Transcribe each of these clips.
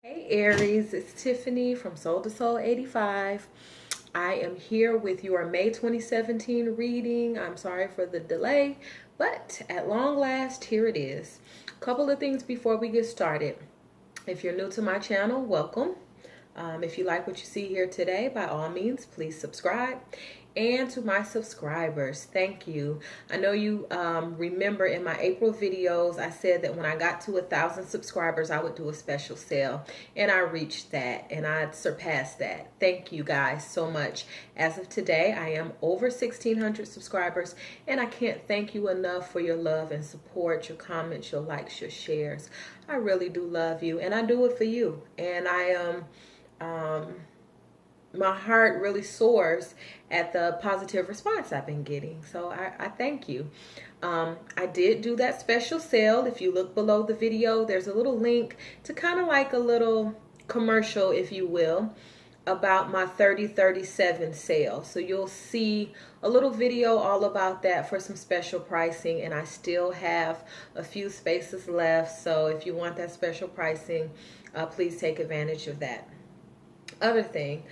Hey Aries, it's Tiffany from Soul to Soul 85. I am here with your May 2017 reading. I'm sorry for the delay, but at long last, here it is. A couple of things before we get started. If you're new to my channel, welcome. If you like what you see here today, by all means, please subscribe. And to my subscribers, thank you. I know you remember in my April videos, I said that when I got to 1,000 subscribers, I would do a special sale. And I reached that and I surpassed that. Thank you guys so much. As of today, I am over 1,600 subscribers. And I can't thank you enough for your love and support, your comments, your likes, your shares. I really do love you. And I do it for you. And I am... my heart really soars at the positive response I've been getting. So I thank you. I did do that special sale. If you look below the video, there's a little link to kind of like a little commercial, if you will, about my 30/37 sale. So you'll see a little video all about that for some special pricing, and I still have a few spaces left. So if you want that special pricing, please take advantage of that. Other thing,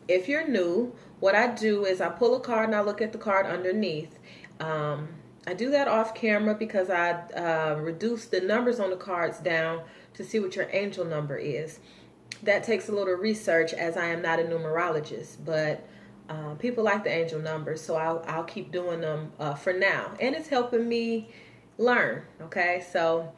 if you're new, what I do is I pull a card and I look at the card underneath. I do that off camera because I reduce the numbers on the cards down to see what your angel number is. That takes a little research, as I am not a numerologist, but people like the angel numbers, so I'll keep doing them for now, and it's helping me learn. Okay, so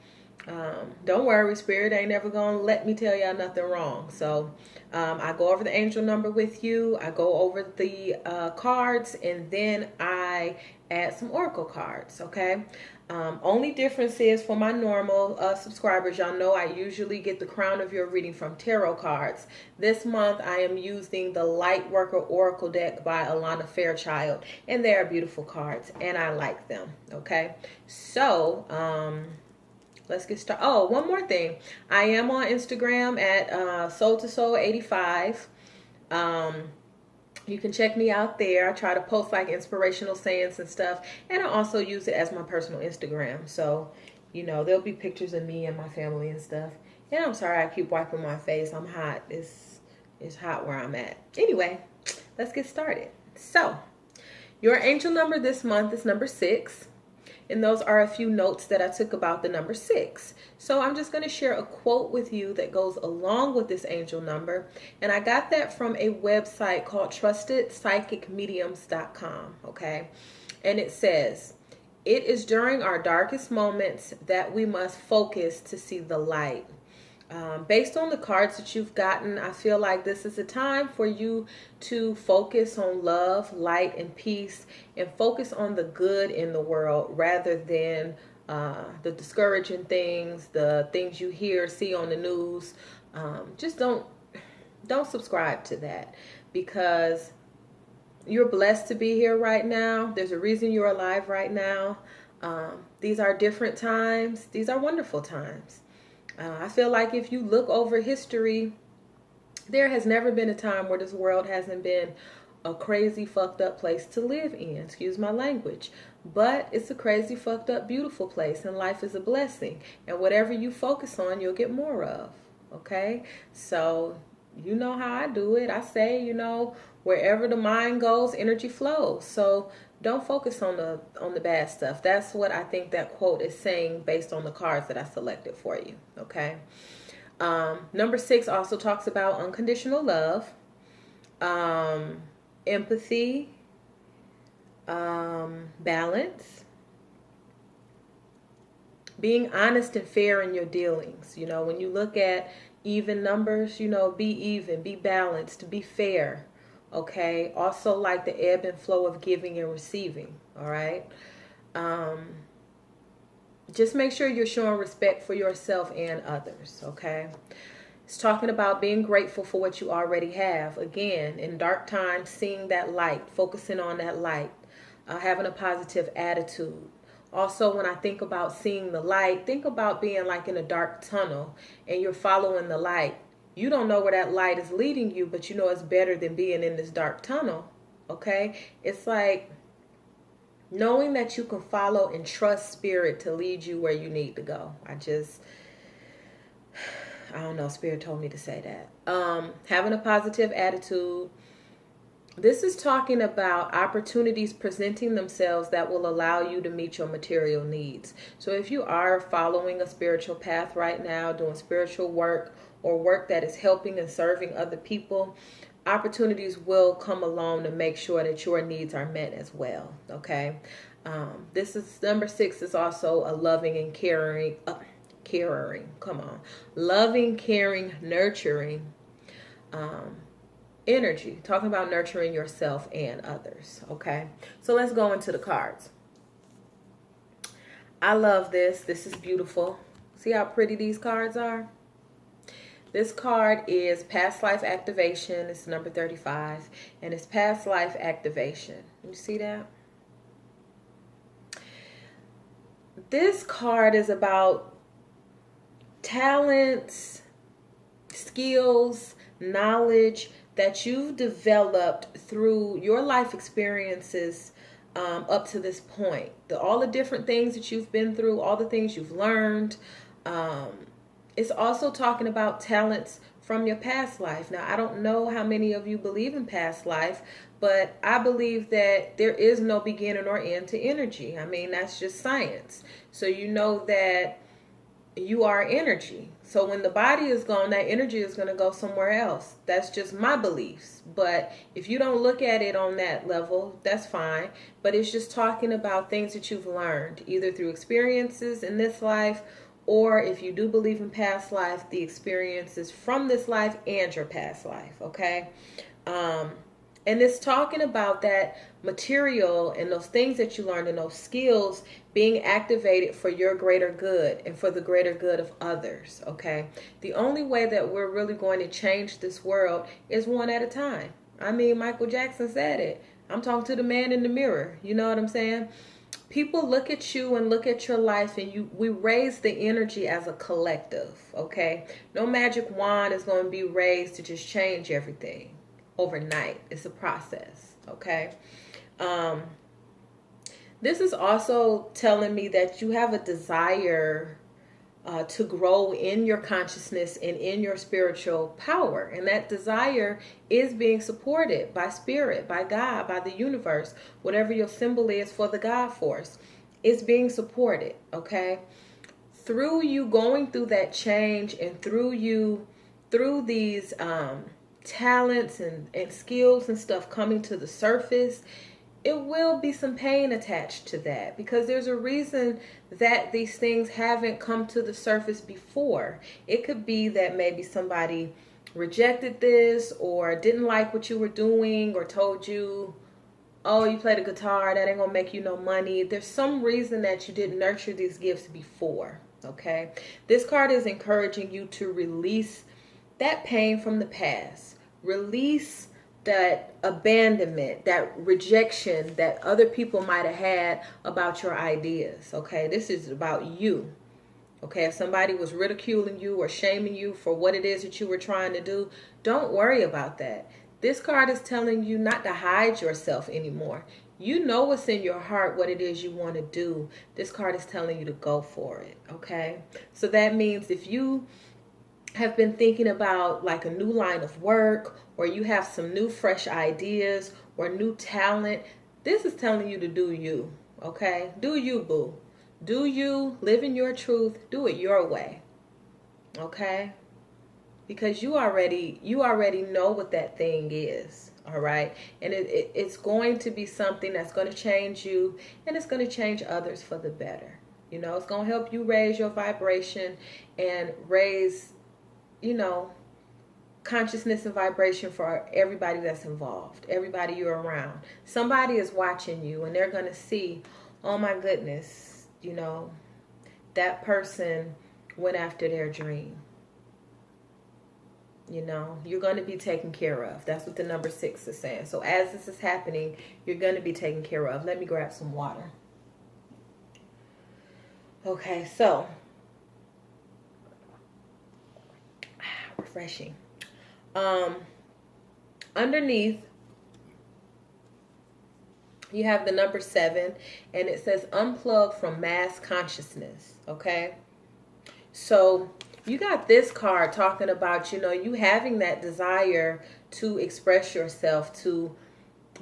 don't worry, Spirit ain't never gonna let me tell y'all nothing wrong. So I go over the angel number with you, I go over the cards, and then I add some oracle cards. Okay, only difference is for my normal subscribers, y'all know I usually get the crown of your reading from tarot cards. This month I am using the Lightworker Oracle deck by Alana Fairchild, and they are beautiful cards and I like them. Okay, so let's get started. Oh, one more thing. I am on Instagram at Soul to Soul 85. You can check me out there. I try to post like inspirational sayings and stuff. And I also use it as my personal Instagram. So, you know, there'll be pictures of me and my family and stuff. And I'm sorry I keep wiping my face. I'm hot. It's hot where I'm at. Anyway, let's get started. So, your angel number this month is number 6. And those are a few notes that I took about the number 6. So I'm just going to share a quote with you that goes along with this angel number. And I got that from a website called trustedpsychicmediums.com. Okay. And it says, "It is during our darkest moments that we must focus to see the light." Based on the cards that you've gotten, I feel like this is a time for you to focus on love, light, and peace, and focus on the good in the world rather than the discouraging things, the things you hear, see on the news. Just don't subscribe to that, because you're blessed to be here right now. There's a reason you're alive right now. These are different times. These are wonderful times. I feel like if you look over history, there has never been a time where this world hasn't been a crazy fucked up place to live in. Excuse my language. But it's a crazy fucked up beautiful place, and life is a blessing. And whatever you focus on, you'll get more of. Okay? So you know how I do it. I say, you know, wherever the mind goes, energy flows. So don't focus on the bad stuff. That's what I think that quote is saying based on the cards that I selected for you. Okay. Number 6 also talks about unconditional love, empathy, balance, being honest and fair in your dealings. You know, when you look at even numbers, you know, be even, be balanced, be fair. Okay. Also, like the ebb and flow of giving and receiving. All right. Just make sure you're showing respect for yourself and others. Okay. It's talking about being grateful for what you already have. Again, in dark times, seeing that light, focusing on that light, having a positive attitude. Also, when I think about seeing the light, think about being like in a dark tunnel and you're following the light. You don't know where that light is leading you, but you know it's better than being in this dark tunnel. Okay? It's like knowing that you can follow and trust spirit to lead you where you need to go. don't know, Spirit told me to say that. Having a positive attitude. This is talking about opportunities presenting themselves that will allow you to meet your material needs. So if you are following a spiritual path right now, doing spiritual work or work that is helping and serving other people, opportunities will come along to make sure that your needs are met as well. Okay. This is number 6 is also a loving and caring, loving, caring, nurturing, energy, talking about nurturing yourself and others. Okay, so let's go into the cards. I love this. This is beautiful. See how pretty these cards are? This card is past life activation. It's number 35, and it's past life activation. You see that? This card is about talents, skills, knowledge that you've developed through your life experiences up to this point. All the different things that you've been through, all the things you've learned. It's also talking about talents from your past life. Now, I don't know how many of you believe in past life, but I believe that there is no beginning or end to energy. I mean, that's just science. So you know that you are energy. So when the body is gone, that energy is going to go somewhere else. That's just my beliefs. But if you don't look at it on that level, that's fine. But it's just talking about things that you've learned, either through experiences in this life, or if you do believe in past life, the experiences from this life and your past life. Okay. And it's talking about that material and those things that you learned and those skills being activated for your greater good and for the greater good of others. Okay. The only way that we're really going to change this world is one at a time. I mean, Michael Jackson said it. I'm talking to the man in the mirror. You know what I'm saying? People look at you and look at your life, and we raise the energy as a collective. Okay. No magic wand is going to be raised to just change everything overnight. It's a process. Okay. This is also telling me that you have a desire to grow in your consciousness and in your spiritual power. And that desire is being supported by spirit, by God, by the universe, whatever your symbol is for the God force. It's being supported. Okay. Through you going through that change and through these talents and skills and stuff coming to the surface, it will be some pain attached to that, because there's a reason that these things haven't come to the surface before. It could be that maybe somebody rejected this or didn't like what you were doing or told you, oh, you play the guitar, that ain't gonna make you no money. There's some reason that you didn't nurture these gifts before. Okay. This card is encouraging you to release that pain from the past. Release that abandonment, that rejection that other people might have had about your ideas. Okay, this is about you. Okay, if somebody was ridiculing you or shaming you for what it is that you were trying to do, don't worry about that. This card is telling you not to hide yourself anymore. You know what's in your heart, what it is you want to do. This card is telling you to go for it. Okay, so that means if you have been thinking about like a new line of work, or you have some new fresh ideas or new talent, this is telling you to do you. Okay, do you, boo. Do you, live in your truth, do it your way. Okay, because you already know what that thing is. All right, and it's going to be something that's going to change you, and it's going to change others for the better. You know, it's going to help you raise your vibration and raise, you know, consciousness and vibration for everybody that's involved, everybody you're around. Somebody is watching you, and they're going to see, oh my goodness, you know, that person went after their dream. You know, you're going to be taken care of. That's what the number 6 is saying. So as this is happening, you're going to be taken care of. Let me grab some water. Okay, so refreshing. Underneath you have the number 7, and it says unplug from mass consciousness. Okay, so You got this card talking about, you having that desire to express yourself, to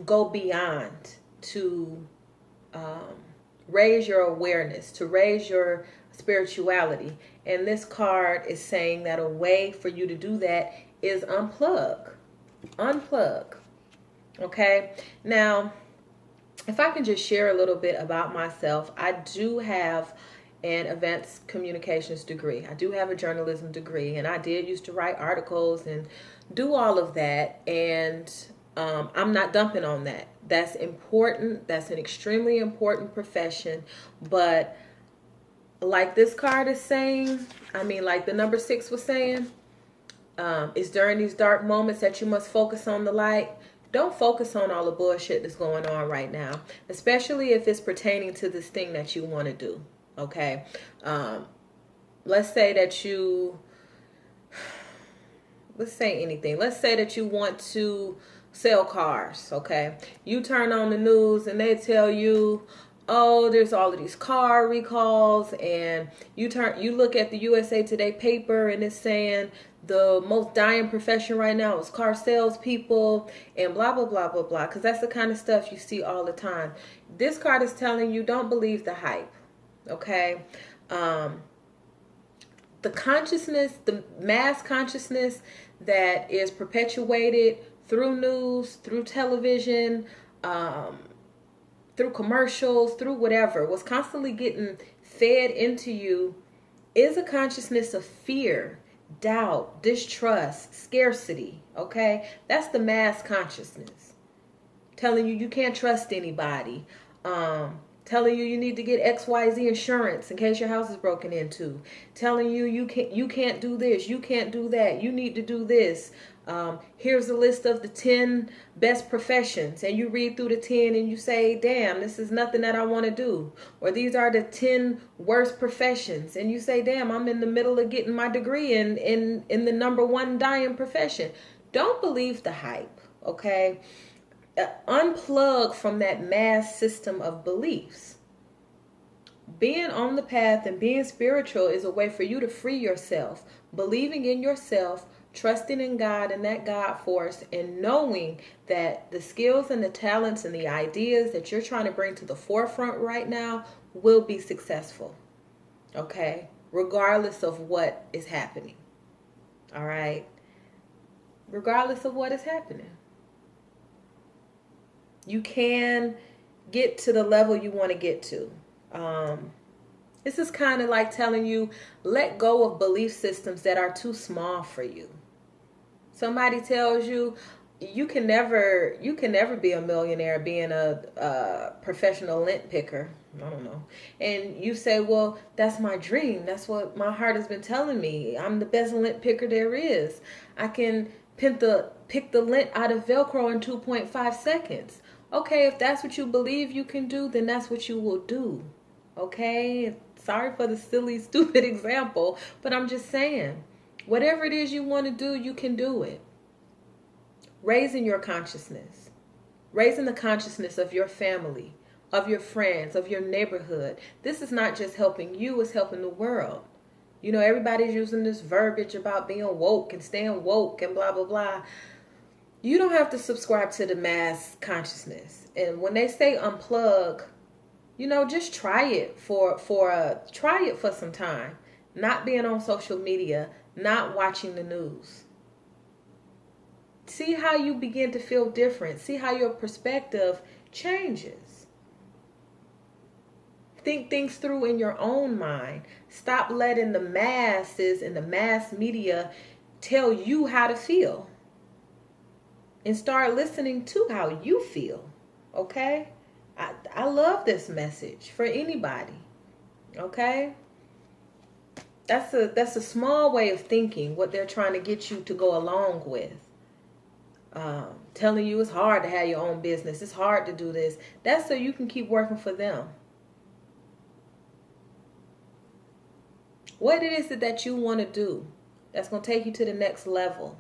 go beyond, to raise your awareness, to raise your spirituality. And this card is saying that a way for you to do that is unplug. Unplug. Okay? Now, if I can just share a little bit about myself, I do have an advanced communications degree. I do have a journalism degree, and I did used to write articles and do all of that. And I'm not dumping on that. That's important. That's an extremely important profession. But like this card is saying, like the number 6 was saying, it's during these dark moments that you must focus on the light. Don't focus on all the bullshit that's going on right now, especially if it's pertaining to this thing that you want to do. Okay. Let's say that let's say anything. Let's say that you want to sell cars. Okay. You turn on the news and they tell you, oh, there's all of these car recalls, and you look at the USA Today paper and it's saying the most dying profession right now is car salespeople and blah, blah, blah, blah, blah, because that's the kind of stuff you see all the time. This card is telling you don't believe the hype, okay? The consciousness, the mass consciousness that is perpetuated through news, through television, through commercials, through whatever, what's constantly getting fed into you is a consciousness of fear, doubt, distrust, scarcity, okay? That's the mass consciousness. Telling you you can't trust anybody. Telling you need to get XYZ insurance in case your house is broken into. Telling you you can't do this, you can't do that, you need to do this. Here's a list of the 10 best professions, and you read through the 10 and you say, damn, this is nothing that I want to do. Or these are the 10 worst professions, and you say, damn, I'm in the middle of getting my degree in the number 1 dying profession. Don't believe the hype, okay? Unplug from that mass system of beliefs. Being on the path and being spiritual is a way for you to free yourself, believing in yourself, trusting in God and that God force, and knowing that the skills and the talents and the ideas that you're trying to bring to the forefront right now will be successful. Okay? Regardless of what is happening. All right? Regardless of what is happening. You can get to the level you want to get to. This is kind of like telling you, let go of belief systems that are too small for you. Somebody tells you you can never be a millionaire being a professional lint picker. I don't know. And you say, well, that's my dream. That's what my heart has been telling me. I'm the best lint picker there is. I can pick the lint out of Velcro in 2.5 seconds. Okay, if that's what you believe you can do, then that's what you will do. Okay? Sorry for the silly, stupid example, but I'm just saying, whatever it is you want to do, you can do it. Raising your consciousness. Raising the consciousness of your family, of your friends, of your neighborhood. This is not just helping you, it's helping the world. You know, everybody's using this verbiage about being woke and staying woke and blah, blah, blah. You don't have to subscribe to the mass consciousness. And when they say unplug, just try it for some time. Not being on social media, not watching the news. See how you begin to feel different. See how your perspective changes. Think things through in your own mind. Stop letting the masses and the mass media tell you how to feel. And start listening to how you feel. Okay? I love this message for anybody. Okay? That's a small way of thinking, what they're trying to get you to go along with. Telling you it's hard to have your own business. It's hard to do this. That's so you can keep working for them. What is it that you want to do that's going to take you to the next level?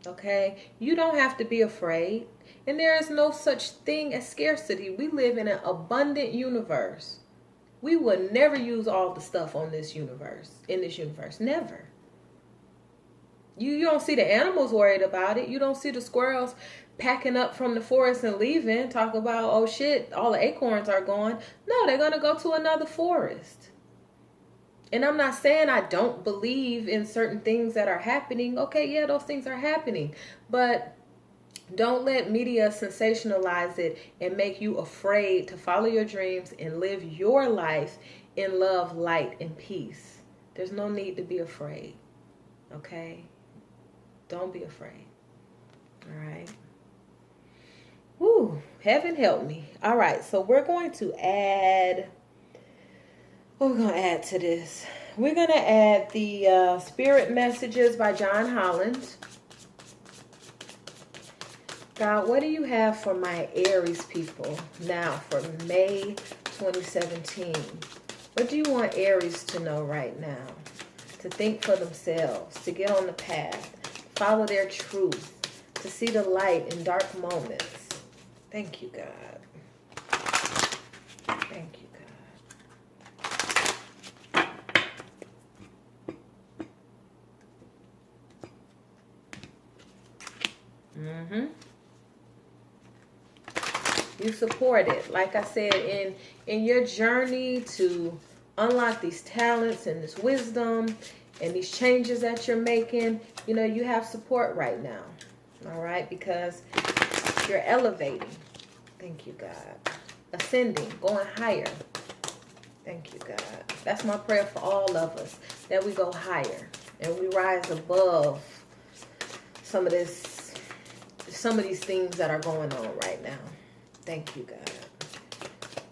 Okay? You don't have to be afraid. And there is no such thing as scarcity. We live in an abundant universe. We would never use all the stuff on this universe, in this universe. Never. You don't see the animals worried about it. You don't see the squirrels packing up from the forest and leaving. Talk about, oh shit, all the acorns are gone. No, they're going to go to another forest. And I'm not saying I don't believe in certain things that are happening. Okay, yeah, those things are happening. But don't let media sensationalize it and make you afraid to follow your dreams and live your life in love, light, and peace. There's no need to be afraid. Okay? Don't be afraid. All right? Woo, heaven help me. All right, so we're going to add, what we're going to add to this? We're going to add the Spirit Messages by John Holland. God, what do you have for my Aries people now for May 2017? What do you want Aries to know right now? To think for themselves, to get on the path, follow their truth, to see the light in dark moments. Thank you, God. Thank you, God. You support it. Like I said, in your journey to unlock these talents and this wisdom and these changes that you're making, you know, you have support right now. All right? Because you're elevating. Thank you, God. Ascending, going higher. Thank you, God. That's my prayer for all of us, that we go higher and we rise above some of these things that are going on right now. Thank you, God.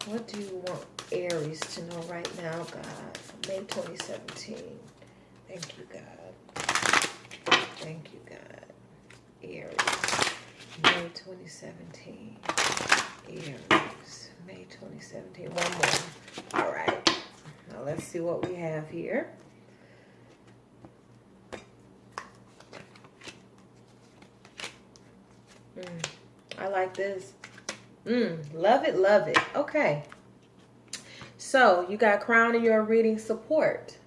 What do you want Aries to know right now, God, for May 2017? Thank you, God. Thank you, God. Aries, May 2017. Aries, May 2017. One more. All right. Now let's see what we have here. I like this. Love it, love it. Okay. So you got crown in your reading support.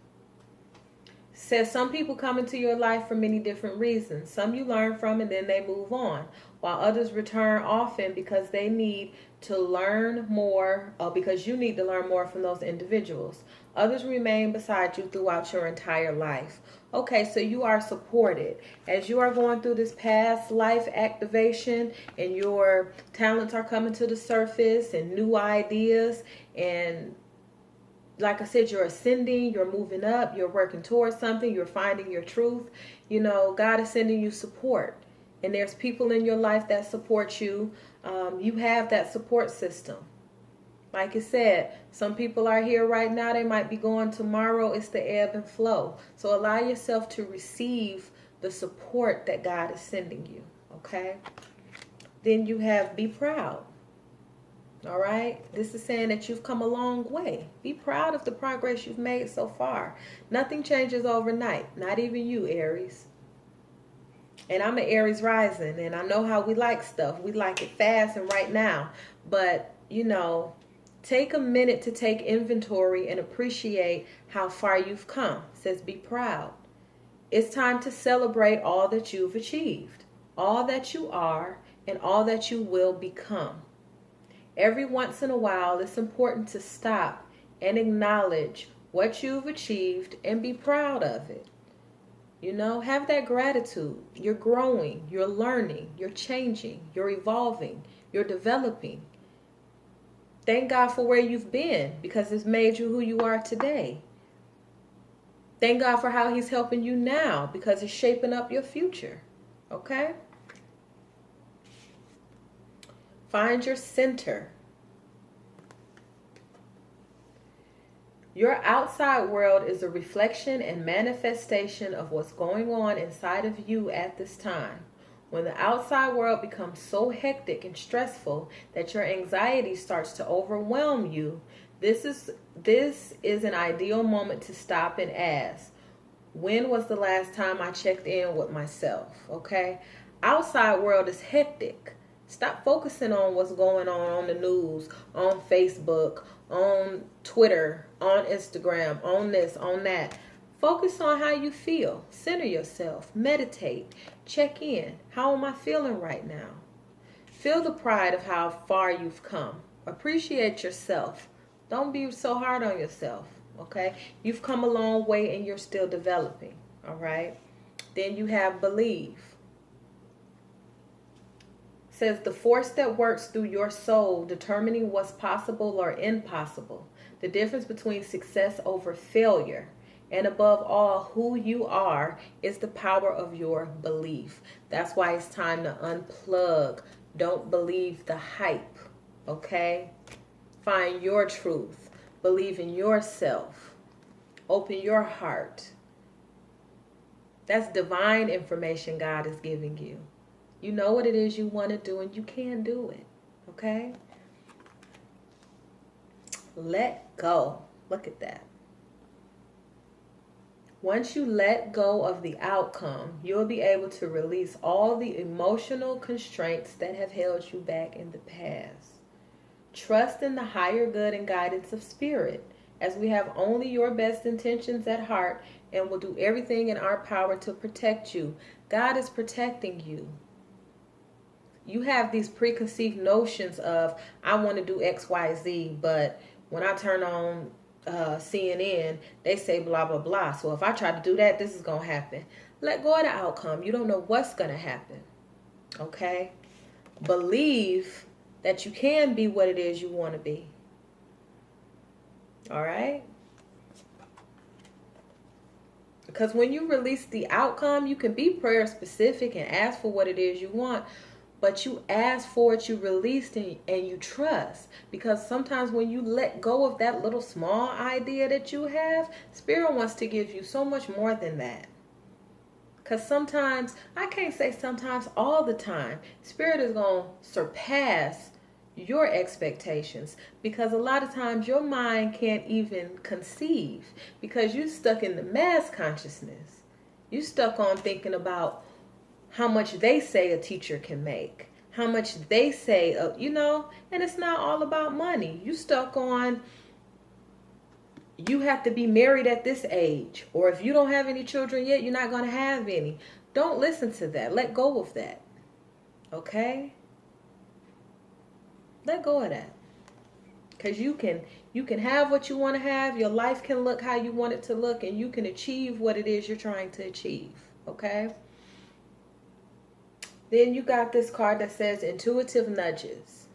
Says some people come into your life for many different reasons. Some you learn from and then they move on, while others return often because they need to learn more, or because you need to learn more from those individuals. Others remain beside you throughout your entire life. Okay, so you are supported. As you are going through this past life activation and your talents are coming to the surface and new ideas, and like I said, you're ascending, you're moving up, you're working towards something, you're finding your truth. You know, God is sending you support. And there's people in your life that support you. You have that support system. Like I said, some people are here right now. They might be going tomorrow. It's the ebb and flow. So allow yourself to receive the support that God is sending you. Okay? Then you have be proud. All right? This is saying that you've come a long way. Be proud of the progress you've made so far. Nothing changes overnight. Not even you, Aries. And I'm an Aries rising, and I know how we like stuff. We like it fast and right now. But, you know, take a minute to take inventory and appreciate how far you've come. It says be proud. It's time to celebrate all that you've achieved, all that you are, and all that you will become. Every once in a while, it's important to stop and acknowledge what you've achieved and be proud of it. You know, have that gratitude. You're growing, you're learning, you're changing, you're evolving, you're developing. Thank God for where you've been, because it's made you who you are today. Thank God for how He's helping you now, because it's shaping up your future. Okay? Find your center. Your outside world is a reflection and manifestation of what's going on inside of you at this time. When the outside world becomes so hectic and stressful that your anxiety starts to overwhelm you, this is an ideal moment to stop and ask, when was the last time I checked in with myself? Okay? Outside world is hectic. Stop focusing on what's going on the news, on Facebook, on Twitter, on Instagram, on this, on that. Focus on how you feel. Center yourself. Meditate. Check in. How am I feeling right now? Feel the pride of how far you've come. Appreciate yourself. Don't be so hard on yourself, okay? You've come a long way and you're still developing, all right? Then you have believe. It says the force that works through your soul, determining what's possible or impossible. The difference between success over failure. And above all, who you are is the power of your belief. That's why it's time to unplug. Don't believe the hype, okay? Find your truth. Believe in yourself. Open your heart. That's divine information God is giving you. You know what it is you want to do and you can do it, okay? Let go. Look at that. Once you let go of the outcome, you'll be able to release all the emotional constraints that have held you back in the past. Trust in the higher good and guidance of spirit, as we have only your best intentions at heart and will do everything in our power to protect you. God is protecting you. You have these preconceived notions of, I want to do X, Y, Z, but when I turn on CNN, they say blah, blah, blah. So if I try to do that, this is going to happen. Let go of the outcome. You don't know what's going to happen. Okay? Believe that you can be what it is you want to be. All right? Because when you release the outcome, you can be prayer specific and ask for what it is you want. But you ask for it, you release it, and you trust. Because sometimes when you let go of that little small idea that you have, Spirit wants to give you so much more than that. Because sometimes, I can't say sometimes, all the time, Spirit is going to surpass your expectations. Because a lot of times your mind can't even conceive. Because you're stuck in the mass consciousness. You're stuck on thinking about how much they say a teacher can make, how much they say, and it's not all about money. You stuck on, you have to be married at this age, or if you don't have any children yet, you're not going to have any. Don't listen to that. Let go of that. Okay? Let go of that. Because you can have what you want to have. Your life can look how you want it to look, and you can achieve what it is you're trying to achieve. Okay? Then you got this card that says intuitive nudges.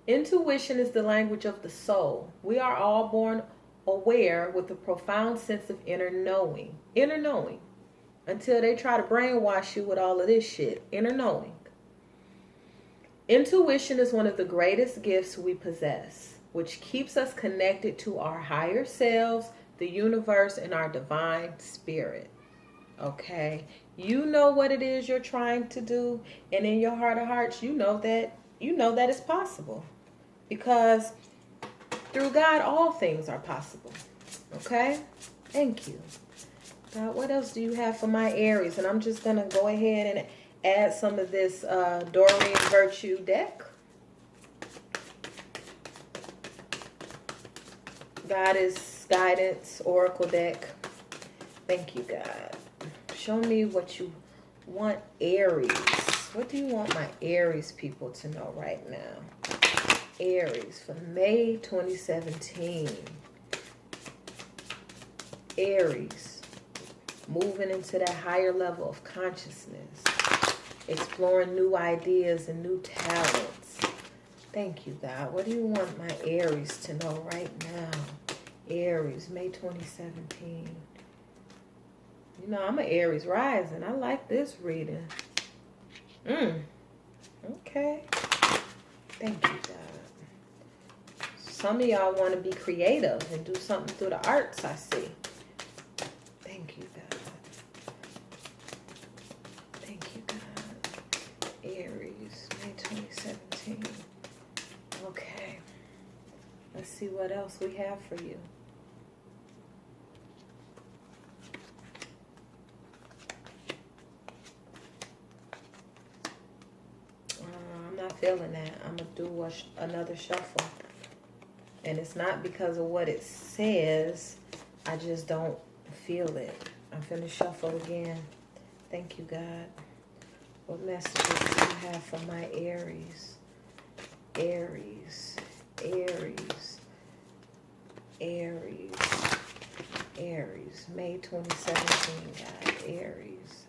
Intuition is the language of the soul. We are all born aware with a profound sense of inner knowing. Inner knowing. Until they try to brainwash you with all of this shit. Inner knowing. Intuition is one of the greatest gifts we possess, which keeps us connected to our higher selves, the universe, and our divine spirit. Okay? You know what it is you're trying to do, and in your heart of hearts, you know that it's possible. Because through God, all things are possible. Okay? Thank you. God, what else do you have for my Aries? And I'm just going to go ahead and add some of this Doreen Virtue deck. Goddess Guidance Oracle deck. Thank you, God. Show me what you want, Aries. What do you want my Aries people to know right now? Aries for May 2017. Aries, moving into that higher level of consciousness, exploring new ideas and new talents. Thank you, God. What do you want my Aries to know right now? Aries, May 2017. You know, I'm an Aries rising. I like this reading. Okay. Thank you, God. Some of y'all want to be creative and do something through the arts, I see. Thank you, God. Thank you, God. Aries, May 2017. Okay. Let's see what else we have for you. feeling that. I'm going to do another shuffle. And it's not because of what it says. I just don't feel it. I'm going to shuffle again. Thank you, God. What messages do you have for my Aries? Aries. Aries. Aries. Aries. May 2017, God. Aries.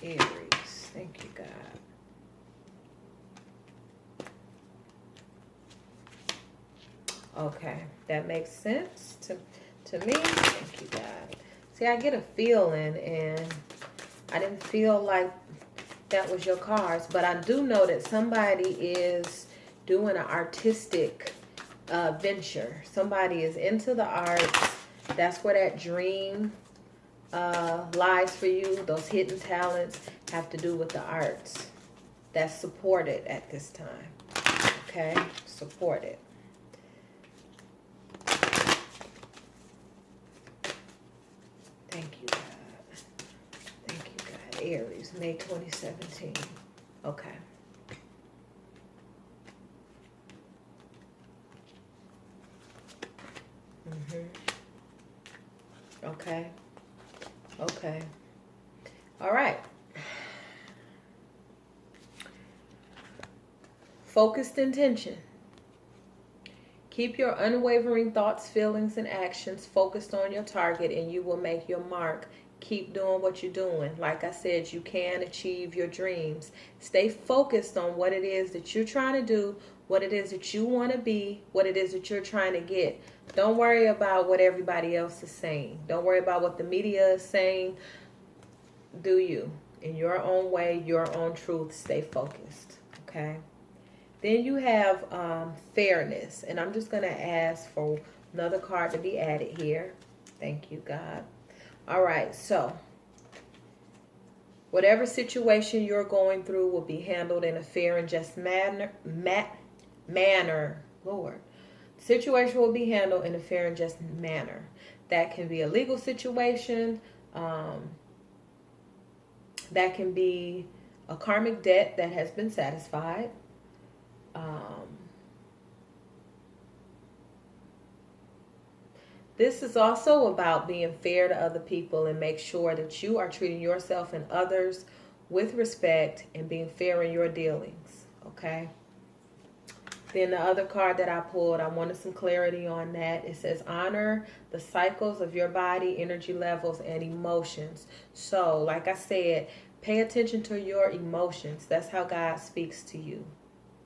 Aries. Thank you, God. Okay, that makes sense to me. Thank you, God. See, I get a feeling, and I didn't feel like that was your cards, but I do know that somebody is doing an artistic venture. Somebody is into the arts. That's where that dream lies for you. Those hidden talents have to do with the arts. That's supported at this time. Okay, supported. Thank you, God. Thank you, God. Aries, May 2017. Okay. Okay. Okay. All right. Focused intention. Keep your unwavering thoughts, feelings, and actions focused on your target, and you will make your mark. Keep doing what you're doing. Like I said, you can achieve your dreams. Stay focused on what it is that you're trying to do, what it is that you want to be, what it is that you're trying to get. Don't worry about what everybody else is saying. Don't worry about what the media is saying. Do you. In your own way, your own truth. Stay focused. Okay? Then you have fairness. And I'm just going to ask for another card to be added here. Thank you, God. All right. So, whatever situation you're going through will be handled in a fair and just manner. Lord. The situation will be handled in a fair and just manner. That can be a legal situation. That can be a karmic debt that has been satisfied. This is also about being fair to other people and make sure that you are treating yourself and others with respect and being fair in your dealings. Okay. Then the other card that I pulled, I wanted some clarity on that. It says honor the cycles of your body, energy levels, and emotions. So, like I said, pay attention to your emotions. That's how God speaks to you.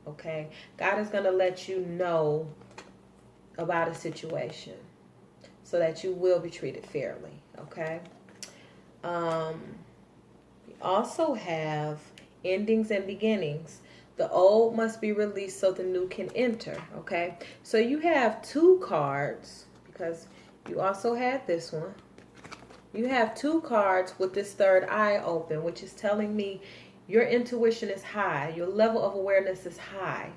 Okay? God is going to let you know about a situation so that you will be treated fairly. Okay? We also have endings and beginnings. The old must be released so the new can enter. Okay? So you have two cards, because you also had this one. You have two cards with this third eye open, which is telling me your intuition is high. Your level of awareness is high.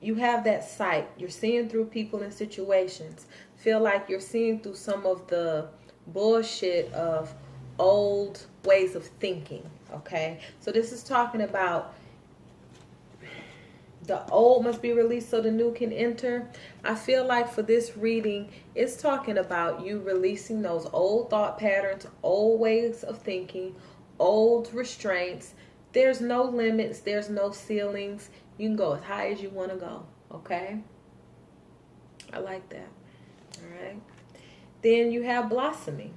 You have that sight. You're seeing through people and situations. Feel like you're seeing through some of the bullshit of old ways of thinking. Okay? So this is talking about the old must be released so the new can enter. I feel like for this reading, it's talking about you releasing those old thought patterns, old ways of thinking, old restraints. There's no limits. There's no ceilings. You can go as high as you want to go. Okay? I like that. All right. Then you have blossoming.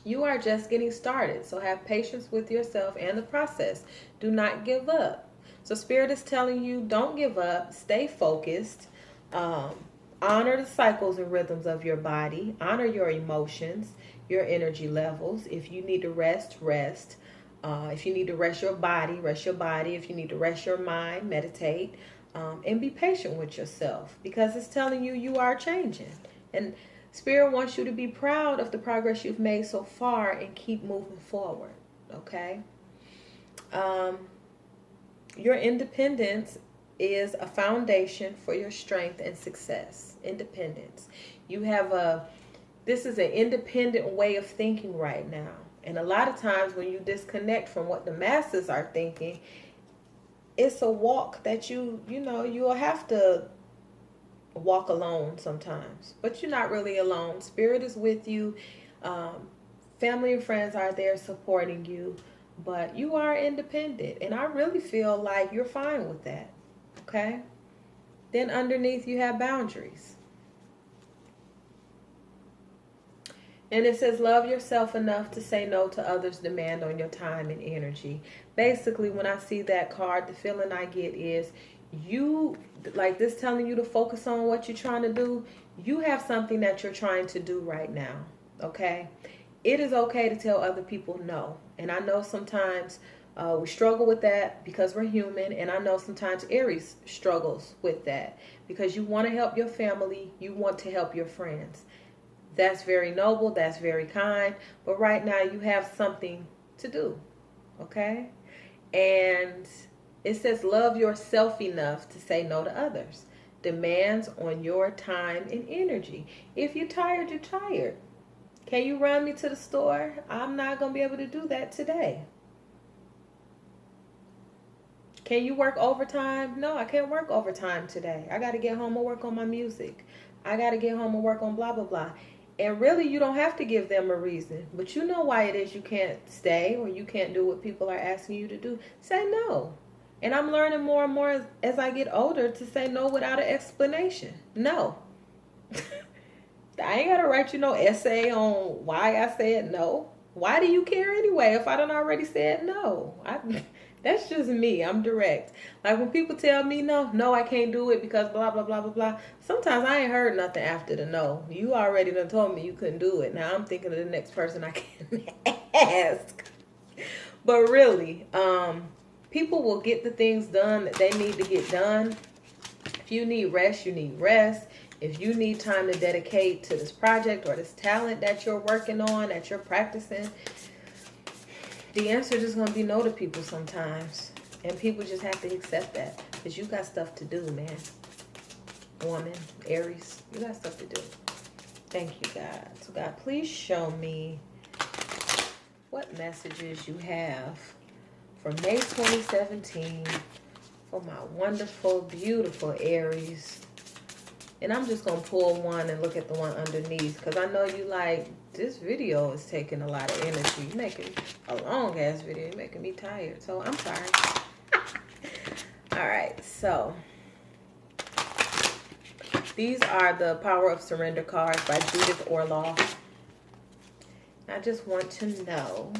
You are just getting started. So have patience with yourself and the process. Do not give up. So Spirit is telling you, don't give up. Stay focused. Honor the cycles and rhythms of your body. Honor your emotions, your energy levels. If you need to rest, rest. If you need to rest your body, rest your body. If you need to rest your mind, meditate. And be patient with yourself, because it's telling you you are changing. And Spirit wants you to be proud of the progress you've made so far and keep moving forward. Okay? Your independence is a foundation for your strength and success. Independence. You have this is an independent way of thinking right now. And a lot of times when you disconnect from what the masses are thinking, it's a walk that you'll have to walk alone sometimes. But you're not really alone. Spirit is with you. Family and friends are there supporting you. But you are independent. And I really feel like you're fine with that. Okay? Then underneath you have boundaries. And it says, love yourself enough to say no to others' demand on your time and energy. Basically, when I see that card, the feeling I get is you, like this telling you to focus on what you're trying to do. You have something that you're trying to do right now, okay? It is okay to tell other people no. And I know sometimes we struggle with that because we're human. And I know sometimes Aries struggles with that because you want to help your family. You want to help your friends. That's very noble. That's very kind. But right now you have something to do. Okay? And it says love yourself enough to say no to others. Demands on your time and energy. If you're tired, you're tired. Can you run me to the store? I'm not going to be able to do that today. Can you work overtime? No, I can't work overtime today. I got to get home and work on my music. I got to get home and work on blah, blah, blah. And really, you don't have to give them a reason. But you know why it is you can't stay or you can't do what people are asking you to do. Say no. And I'm learning more and more as I get older to say no without an explanation. No. I ain't got to write you no essay on why I said no. Why do you care anyway if I done already said no? That's just me. I'm direct. Like when people tell me no, I can't do it because blah, blah, blah, blah, blah. Sometimes I ain't heard nothing after the no. You already done told me you couldn't do it. Now I'm thinking of the next person I can ask. But really, people will get the things done that they need to get done. If you need rest, you need rest. If you need time to dedicate to this project or this talent that you're working on, that you're practicing, the answer is just going to be no to people sometimes. And people just have to accept that. Because you got stuff to do, man. Woman, Aries, you got stuff to do. Thank you, God. So, God, please show me what messages you have for May 2017 for my wonderful, beautiful Aries. And I'm just going to pull one and look at the one underneath. Because I know you like, this video is taking a lot of energy. You're making a long-ass video. You're making me tired. So, I'm sorry. All right. So, these are the Power of Surrender cards by Judith Orloff. I just want to know,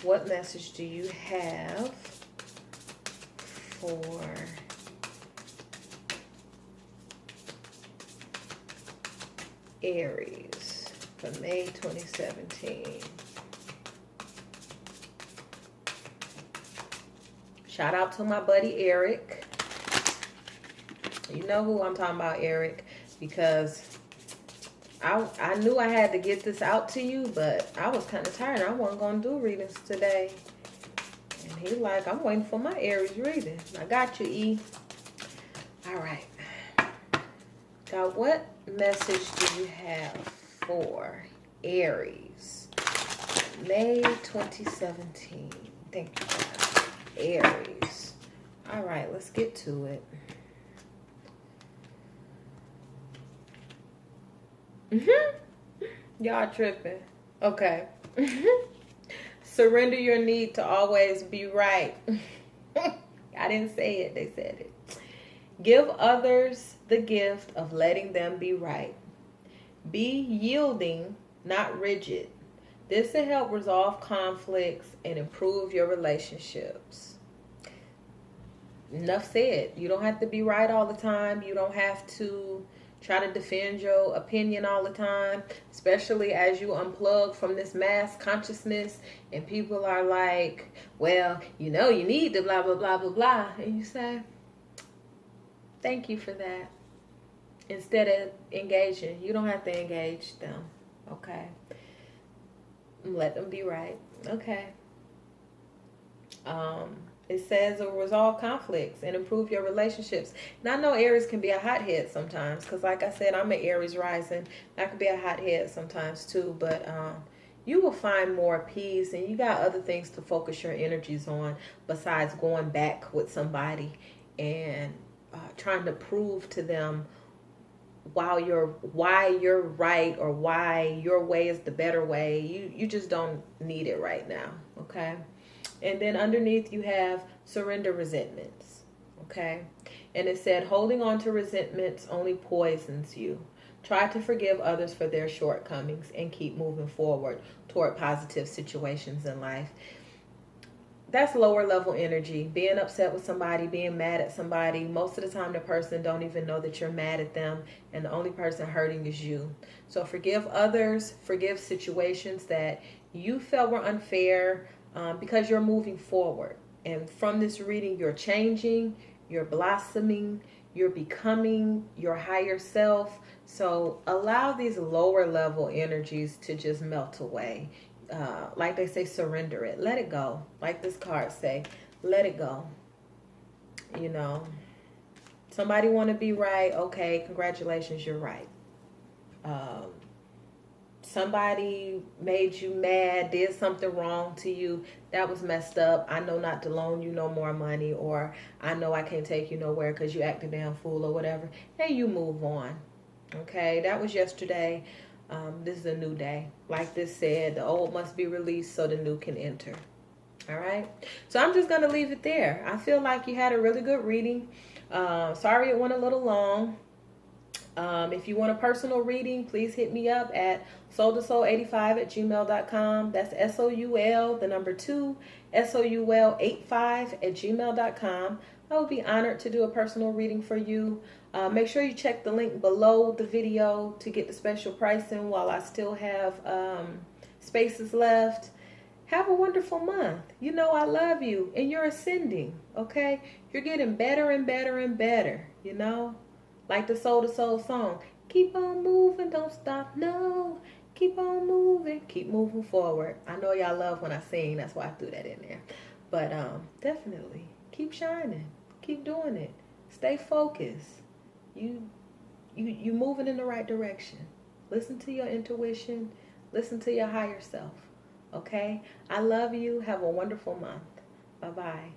what message do you have for Aries for May 2017. Shout out to my buddy Eric. You know who I'm talking about, Eric, because I knew I had to get this out to you, but I was kind of tired. I wasn't going to do readings today. And he's like, I'm waiting for my Aries reading. I got you, E. All right. God, what message do you have for Aries? May 2017. Thank you, God. Aries. All right, let's get to it. Y'all tripping. Okay. Surrender your need to always be right. I didn't say it. They said it. Give others the gift of letting them be right. Be yielding, not rigid. This will help resolve conflicts and improve your relationships. Enough said. You don't have to be right all the time. You don't have to try to defend your opinion all the time, especially as you unplug from this mass consciousness and people are like, well, you know, you need to blah, blah, blah, blah, blah. And you say, thank you for that. Instead of engaging, you don't have to engage them. Okay. Let them be right. Okay. It says resolve conflicts and improve your relationships. Now I know Aries can be a hothead sometimes, because like I said, I'm an Aries rising. I can be a hothead sometimes too, but you will find more peace, and you got other things to focus your energies on besides going back with somebody and trying to prove to them why you're right, or why your way is the better way. You just don't need it right now. Okay. And then underneath you have surrender resentments. Okay. And it said holding on to resentments only poisons you. Try to forgive others for their shortcomings and keep moving forward toward positive situations in life. That's lower level energy. Being upset with somebody, being mad at somebody, most of the time the person don't even know that you're mad at them, and the only person hurting is you. So forgive others, forgive situations that you felt were unfair, because you're moving forward. And from this reading, you're changing, you're blossoming, you're becoming your higher self. So allow these lower level energies to just melt away. Like they say, surrender it. Let it go. Like this card say, let it go. You know, somebody want to be right. Okay, congratulations, you're right. Somebody made you mad, did something wrong to you. That was messed up. I know not to loan you no more money, or I know I can't take you nowhere because you act a damn fool or whatever. And you move on. Okay, that was yesterday. This is a new day. Like this said, the old must be released so the new can enter. All right. So I'm just going to leave it there. I feel like you had a really good reading. Sorry it went a little long. If you want a personal reading, please hit me up at soul2soul85@gmail.com. That's SOUL, the number 2, SOUL85@gmail.com. I would be honored to do a personal reading for you. Make sure you check the link below the video to get the special pricing while I still have spaces left. Have a wonderful month. You know I love you, and you're ascending, okay? You're getting better and better and better, you know? Like the Soul to Soul song. Keep on moving, don't stop, no. Keep on moving, keep moving forward. I know y'all love when I sing, that's why I threw that in there. But definitely, keep shining. Keep doing it. Stay focused. You moving in the right direction. Listen to your intuition. Listen to your higher self. Okay? I love you. Have a wonderful month. Bye-bye.